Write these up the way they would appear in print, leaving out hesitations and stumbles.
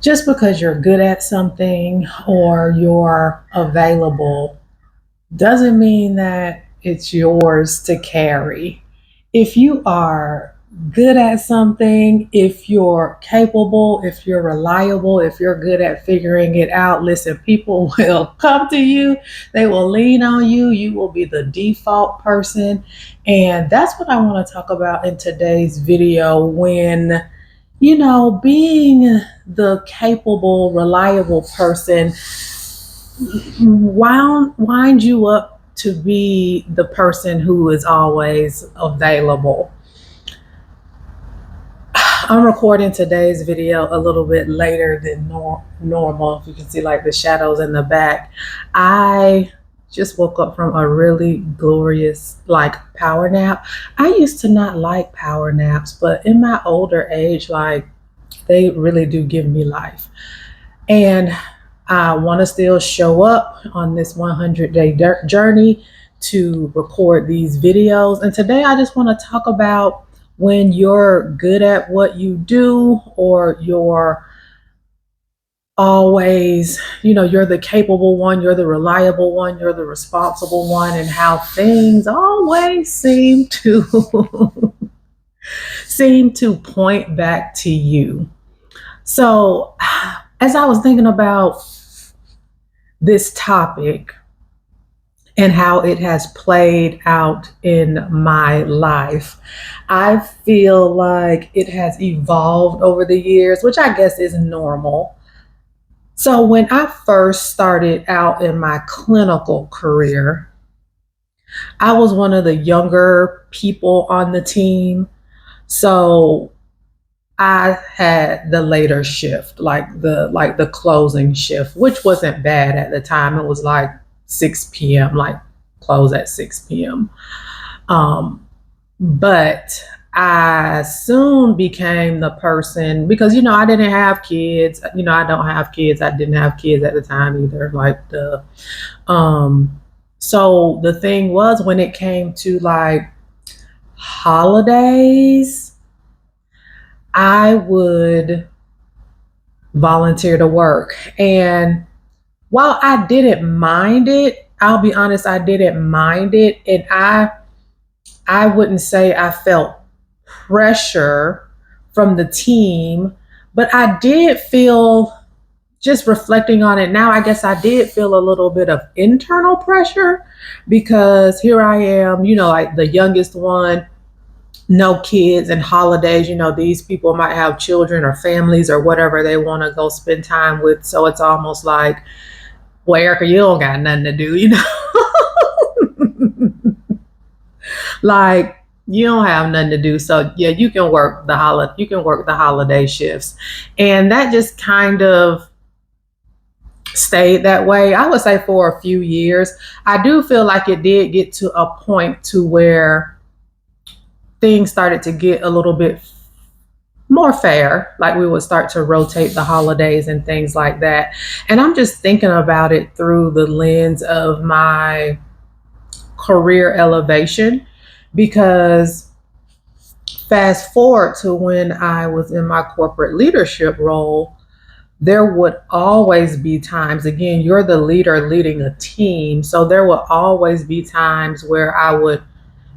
Just because you're good at something or you're available doesn't mean that it's yours to carry. If you are good at something, if you're capable, if you're reliable, if you're good at figuring it out, listen, people will come to you, they will lean on you, you will be the default person. And that's what I want to talk about in today's video when being the capable, reliable person wind you up to be the person who is always available. I'm recording today's video a little bit later than normal. If you can see like the shadows in the back, I just woke up from a really glorious power nap. I used to not like power naps, but in my older age, they really do give me life. And I want to still show up on this 100-day journey to record these videos. And today I just want to talk about when you're good at what you do, or you're always, you're the capable one, you're the reliable one, you're the responsible one, and how things always seem to seem to point back to you. So as I was thinking about this topic and how it has played out in my life, I feel like it has evolved over the years, which I guess is normal. So when I first started out in my clinical career, I was one of the younger people on the team. So I had the later shift, like the closing shift, which wasn't bad at the time. It was like 6 p.m., like close at 6 p.m. But I soon became the person, because I didn't have kids. I don't have kids. I didn't have kids at the time either. So the thing was, when it came to holidays, I would volunteer to work. And while I didn't mind it, I'll be honest, I didn't mind it. And I wouldn't say I felt pressure from the team, but I did feel, just reflecting on it now, I guess I did feel a little bit of internal pressure, because here I am, like the youngest one, no kids, and holidays, these people might have children or families or whatever they want to go spend time with. So it's almost like, well, Erica, you don't got nothing to do, like you don't have nothing to do. So yeah, you can work the holiday shifts. And that just kind of stayed that way, I would say, for a few years. I do feel like it did get to a point to where things started to get a little bit more fair, like we would start to rotate the holidays and things like that. And I'm just thinking about it through the lens of my career elevation, because fast forward to when I was in my corporate leadership role, there would always be times, again, you're the leader leading a team, so there would always be times where I would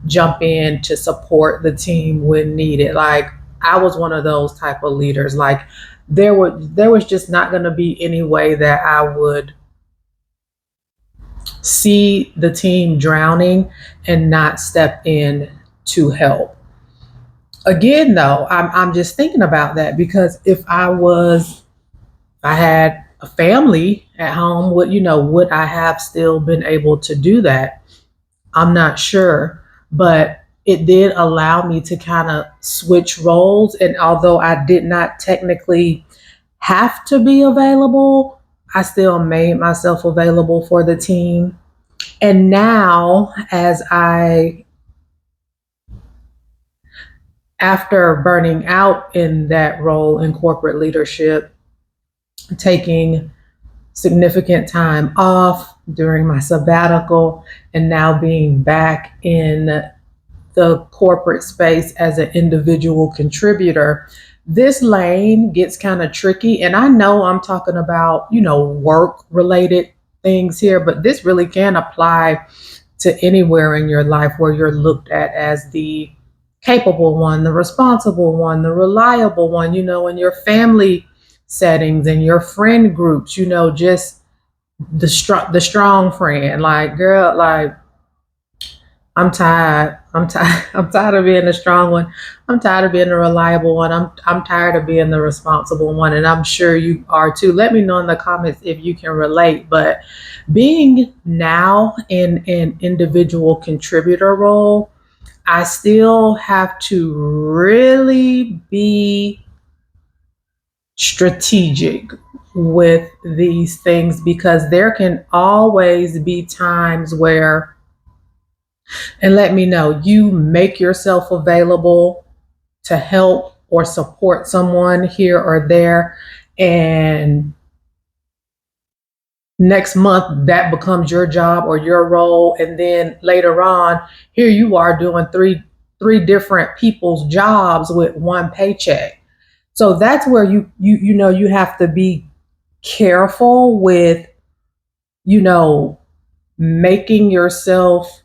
jump in to support the team when needed. Like I was one of those type of leaders. Like there was just not going to be any way that I would see the team drowning and not step in to help. Again, though, I'm just thinking about that, because if I had a family at home, would I have still been able to do that? I'm not sure. But it did allow me to kind of switch roles. And although I did not technically have to be available, I still made myself available for the team. And now, after burning out in that role in corporate leadership, taking significant time off during my sabbatical, and now being back in the corporate space as an individual contributor, this lane gets kind of tricky. And I know I'm talking about, work related things here, but this really can apply to anywhere in your life where you're looked at as the capable one, the responsible one, the reliable one, in your family settings and your friend groups, just the strong friend. Like, girl, like, I'm tired. I'm tired. I'm tired of being the strong one. I'm tired of being the reliable one. I'm tired of being the responsible one, and I'm sure you are too. Let me know in the comments if you can relate. But being now in an individual contributor role, I still have to really be strategic with these things because there can always be times where, and let me know, you make yourself available to help or support someone here or there, and next month that becomes your job or your role, and then later on here you are doing three different people's jobs with one paycheck. So that's where you have to be careful with, you know making yourself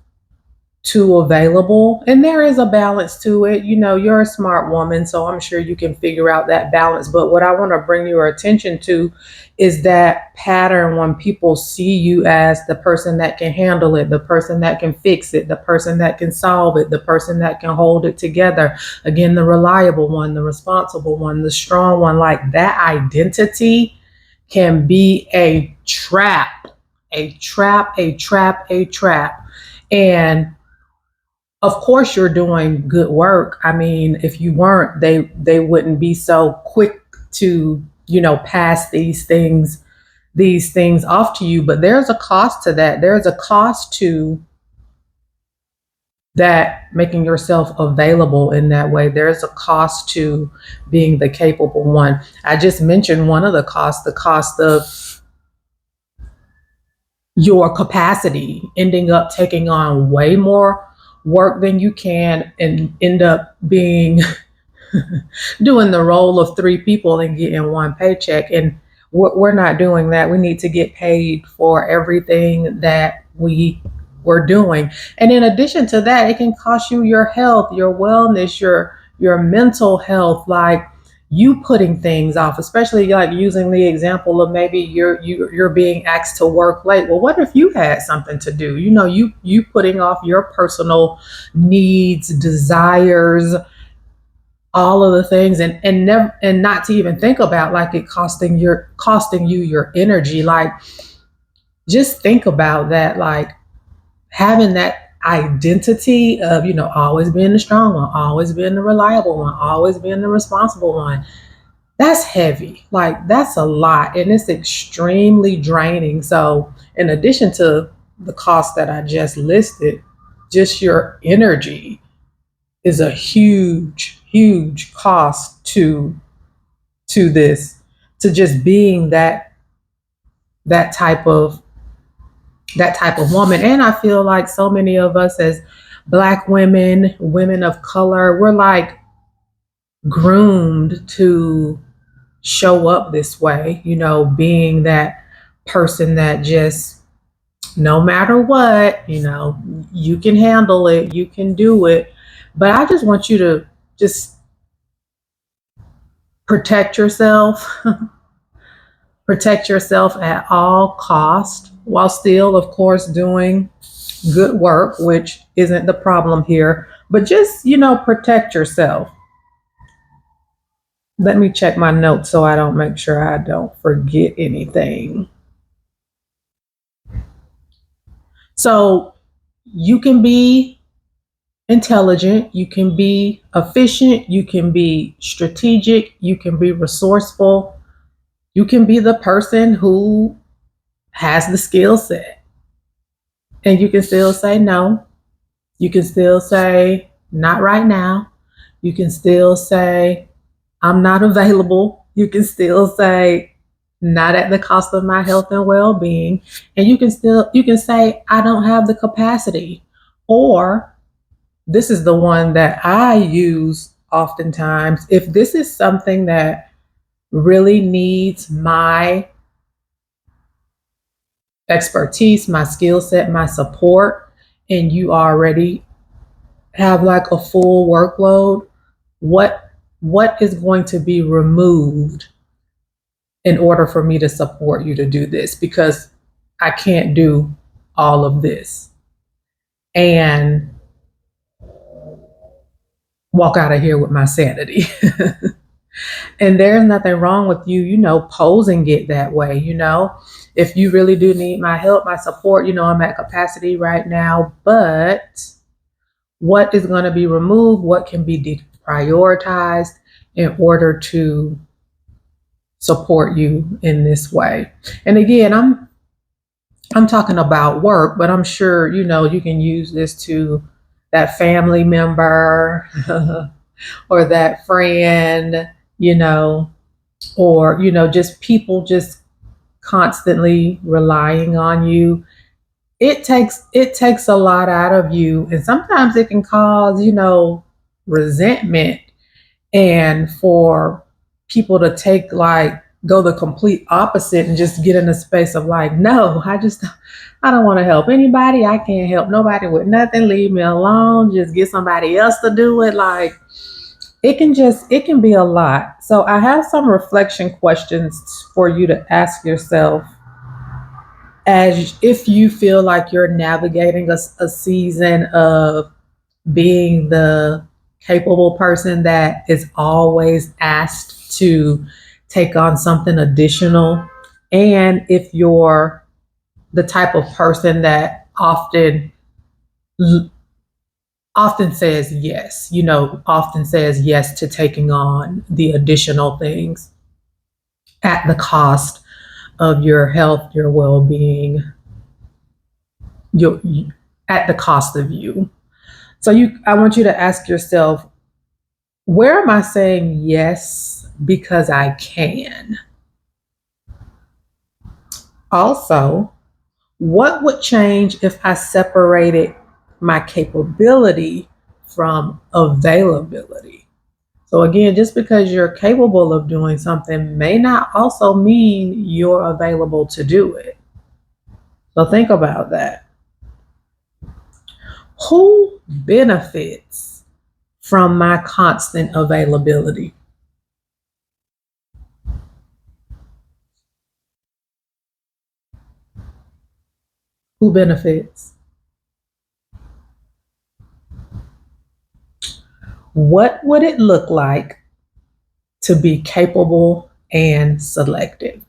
too available. And there is a balance to it. You're a smart woman, so I'm sure you can figure out that balance. But what I want to bring your attention to is that pattern when people see you as the person that can handle it, the person that can fix it, the person that can solve it, the person that can hold it together. Again, the reliable one, the responsible one, the strong one. Like, that identity can be a trap, a trap, a trap, a trap. And of course you're doing good work. I mean, if you weren't, they wouldn't be so quick to, pass these things off to you. But there's a cost to that. There's a cost to that, making yourself available in that way. There's a cost to being the capable one. I just mentioned one of the costs, the cost of your capacity, ending up taking on way more work than you can and end up being doing the role of three people and getting one paycheck. And we're not doing that. We need to get paid for everything that we were doing. And in addition to that, it can cost you your health, your wellness, your mental health. Like, you putting things off, especially like using the example of maybe you're being asked to work late. Well, what if you had something to do? You putting off your personal needs, desires, all of the things, and never, and not to even think about like it costing you your energy. Like, just think about that. Like, having that identity of, always being the strong one, always being the reliable one, always being the responsible one. That's heavy. Like, that's a lot, and it's extremely draining. So in addition to the cost that I just listed, just your energy is a huge cost to this, to just being that type of woman. And I feel like so many of us as Black women, women of color, we're like groomed to show up this way, being that person that just, no matter what, you can handle it, you can do it. But I just want you to just protect yourself, protect yourself at all cost, while still, of course, doing good work, which isn't the problem here. But just, protect yourself. Let me check my notes so I don't make sure I don't forget anything. So you can be intelligent, you can be efficient, you can be strategic, you can be resourceful, you can be the person who has the skill set, and you can still say no. You can still say not right now. You can still say I'm not available. You can still say not at the cost of my health and well-being. And you can say I don't have the capacity. Or, this is the one that I use oftentimes, if this is something that really needs my expertise, my skill set, my support, and you already have like a full workload, what is going to be removed in order for me to support you to do this? Because I can't do all of this and walk out of here with my sanity. And there's nothing wrong with you, posing it that way. If you really do need my help, my support, I'm at capacity right now, but what is going to be removed? What can be deprioritized in order to support you in this way? And again, I'm talking about work, but I'm sure, you can use this to that family member or that friend, or, just people just constantly relying on you. It takes a lot out of you. And sometimes it can cause, resentment, and for people to go the complete opposite and just get in a space of like, no, I don't want to help anybody. I can't help nobody with nothing. Leave me alone. Just get somebody else to do it. Like, it can be a lot. So I have some reflection questions for you to ask yourself as if you feel like you're navigating a season of being the capable person that is always asked to take on something additional, and if you're the type of person that often says yes, often says yes to taking on the additional things at the cost of your health, your well-being, at the cost of you. So I want you to ask yourself, where am I saying yes because I can? Also, what would change if I separated my capability from availability? So again, just because you're capable of doing something may not also mean you're available to do it. So think about that. Who benefits from my constant availability? Who benefits? What would it look like to be capable and selective?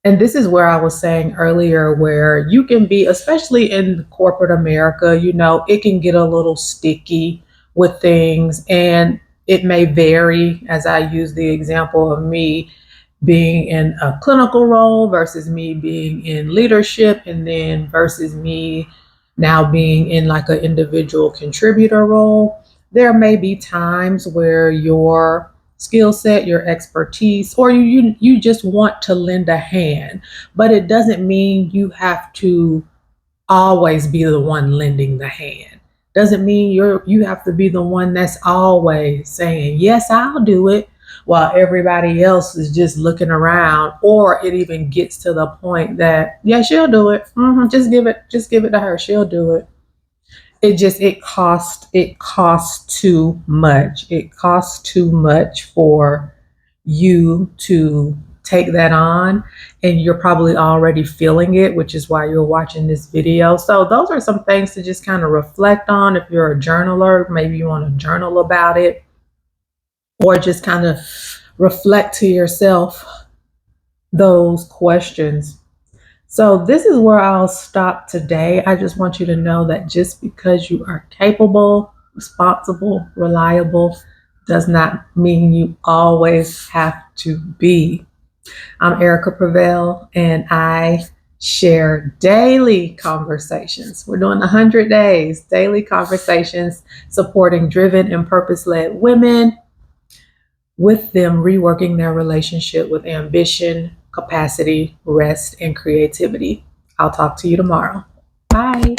And this is where I was saying earlier, where you can be, especially in corporate America, it can get a little sticky with things, and it may vary, as I use the example of me being in a clinical role versus me being in leadership, and then versus me now being in like an individual contributor role. There may be times where your skill set, your expertise, or you just want to lend a hand, but it doesn't mean you have to always be the one lending the hand. Doesn't mean you have to be the one that's always saying, yes, I'll do it, while everybody else is just looking around, or it even gets to the point that, yeah, she'll do it. Just give it to her. She'll do it. It costs too much. It costs too much for you to take that on, and you're probably already feeling it, which is why you're watching this video. So those are some things to just kind of reflect on. If you're a journaler, maybe you want to journal about it, or just kind of reflect to yourself those questions. So this is where I'll stop today. I just want you to know that just because you are capable, responsible, reliable, does not mean you always have to be. I'm Erica Prevail, and I share daily conversations. We're doing 100 days, daily conversations supporting driven and purpose-led women, with them reworking their relationship with ambition, capacity, rest, and creativity. I'll talk to you tomorrow. Bye.